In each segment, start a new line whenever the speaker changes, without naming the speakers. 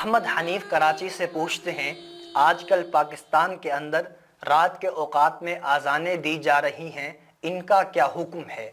احمد حنیف کراچی سے پوچھتے ہیں، آج کل پاکستان کے اندر رات کے اوقات میں اذانیں دی جا رہی ہیں، ان کا کیا حکم ہے؟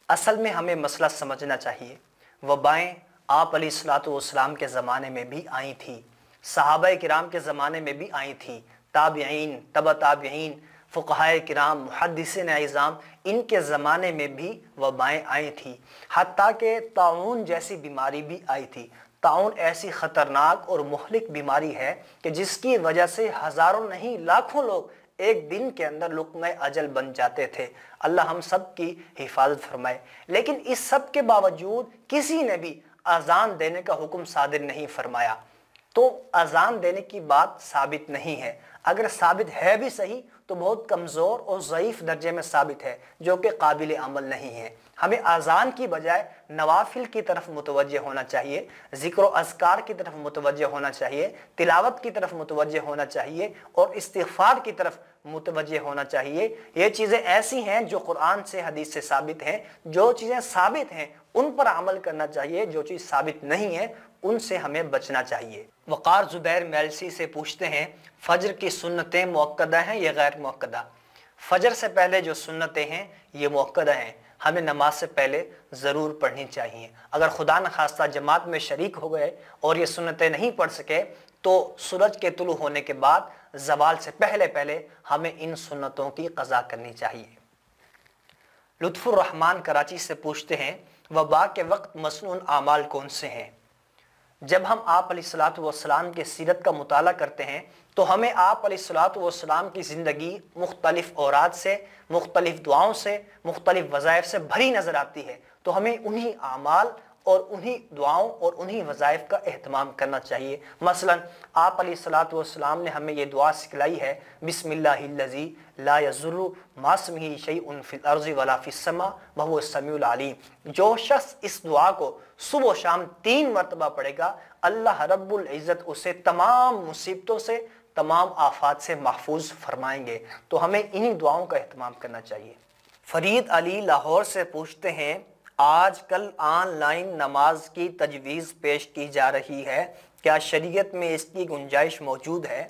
اصل میں ہمیں مسئلہ سمجھنا چاہیے۔ وبائیں آپ علیہ الصلوۃ والسلام کے زمانے میں بھی آئی تھی، صحابہ کرام کے زمانے میں بھی آئی تھی، تابعین، تبع تابعین، فقہائے کرام، محدثین اعظام، ان کے زمانے میں بھی وبائیں آئی تھی، حتیٰ کہ طاعون جیسی بیماری بھی آئی تھی۔ طاعون ایسی خطرناک اور مہلک بیماری ہے کہ جس کی وجہ سے ہزاروں نہیں لاکھوں لوگ ایک دن کے اندر لقمہ اجل بن جاتے تھے۔ اللہ ہم سب کی حفاظت فرمائے۔ لیکن اس سب کے باوجود کسی نے بھی اذان دینے کا حکم صادر نہیں فرمایا، تو اذان دینے کی بات ثابت نہیں ہے۔ اگر ثابت ہے بھی صحیح تو بہت کمزور اور ضعیف درجے میں ثابت ہے، جو کہ قابل عمل نہیں ہے۔ ہمیں اذان کی بجائے نوافل کی طرف متوجہ ہونا چاہیے، ذکر و اذکار کی طرف متوجہ ہونا چاہیے، تلاوت کی طرف متوجہ ہونا چاہیے اور استغفار کی طرف متوجہ ہونا چاہیے۔ یہ چیزیں ایسی ہیں جو قرآن سے، حدیث سے ثابت ہیں۔ جو چیزیں ثابت ہیں ان پر عمل کرنا چاہیے، جو چیز ثابت نہیں ہے ان سے ہمیں بچنا چاہیے۔ وقار زبیر میلسی سے پوچھتے ہیں، فجر کی سنتیں مؤکدہ ہیں یا غیر مؤکدہ؟ فجر سے پہلے جو سنتیں ہیں یہ مؤکدہ ہیں، ہمیں نماز سے پہلے ضرور پڑھنی چاہیے۔ اگر خدا نخواستہ جماعت میں شریک ہو گئے اور یہ سنتیں نہیں پڑھ سکے تو سورج کے طلوع ہونے کے بعد زوال سے پہلے ہمیں ان سنتوں کی قضا کرنی چاہیے۔ لطف الرحمن کراچی سے پوچھتے ہیں، وبا کے وقت مسنون اعمال کون سے ہیں؟ جب ہم آپ علیہ الصلوۃ والسلام کی سیرت کا مطالعہ کرتے ہیں تو ہمیں آپ علیہ الصلوۃ والسلام کی زندگی مختلف اوراد سے، مختلف دعاؤں سے، مختلف وظائف سے بھری نظر آتی ہے، تو ہمیں انہی اعمال اور انہی دعاؤں اور انہی وظائف کا اہتمام کرنا چاہیے۔ مثلا آپ علیہ الصلوۃ والسلام نے ہمیں یہ دعا سکھلائی ہے، بسم اللہ الذی لا یضر مع اسمہ شیء فی الارض ولا فی السماء وہو السمیع العلیم۔ جو شخص اس دعا کو صبح و شام 3 مرتبہ پڑھے گا، اللہ رب العزت اسے تمام مصیبتوں سے، تمام آفات سے محفوظ فرمائیں گے۔ تو ہمیں انہی دعاؤں کا اہتمام کرنا چاہیے۔ فرید علی لاہور سے پوچھتے ہیں، آج کل آن لائن نماز کی تجویز پیش کی جا رہی ہے، کیا شریعت میں اس کی گنجائش موجود ہے؟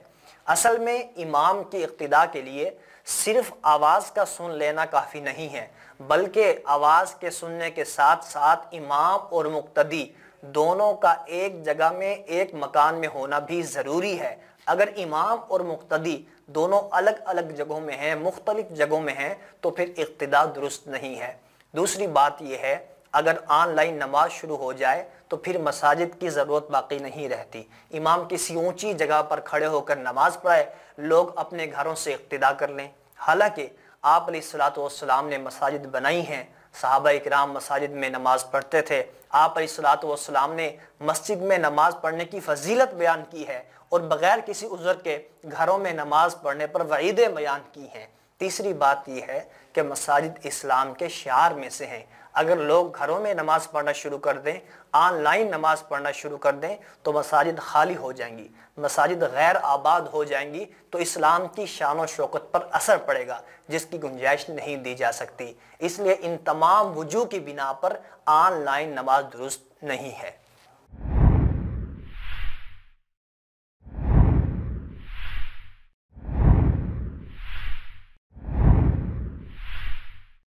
اصل میں امام کی اقتداء کے لیے صرف آواز کا سن لینا کافی نہیں ہے، بلکہ آواز کے سننے کے ساتھ ساتھ امام اور مقتدی دونوں کا ایک جگہ میں، ایک مکان میں ہونا بھی ضروری ہے۔ اگر امام اور مقتدی دونوں الگ الگ جگہوں میں ہیں، مختلف جگہوں میں ہیں، تو پھر اقتداء درست نہیں ہے۔ دوسری بات یہ ہے، اگر آن لائن نماز شروع ہو جائے تو پھر مساجد کی ضرورت باقی نہیں رہتی۔ امام کسی اونچی جگہ پر کھڑے ہو کر نماز پڑھائے، لوگ اپنے گھروں سے اقتداء کر لیں۔ حالانکہ آپ علیہ الصلوۃ والسلام نے مساجد بنائی ہیں، صحابہ کرام مساجد میں نماز پڑھتے تھے، آپ علیہ الصلوۃ والسلام نے مسجد میں نماز پڑھنے کی فضیلت بیان کی ہے اور بغیر کسی عذر کے گھروں میں نماز پڑھنے پر وعیدیں بیان کی ہیں۔ تیسری بات یہ ہے کہ مساجد اسلام کے شعار میں سے ہیں۔ اگر لوگ گھروں میں نماز پڑھنا شروع کر دیں، آن لائن نماز پڑھنا شروع کر دیں، تو مساجد خالی ہو جائیں گی، مساجد غیر آباد ہو جائیں گی، تو اسلام کی شان و شوکت پر اثر پڑے گا، جس کی گنجائش نہیں دی جا سکتی۔ اس لیے ان تمام وجوہ کی بنا پر آن لائن نماز درست نہیں ہے۔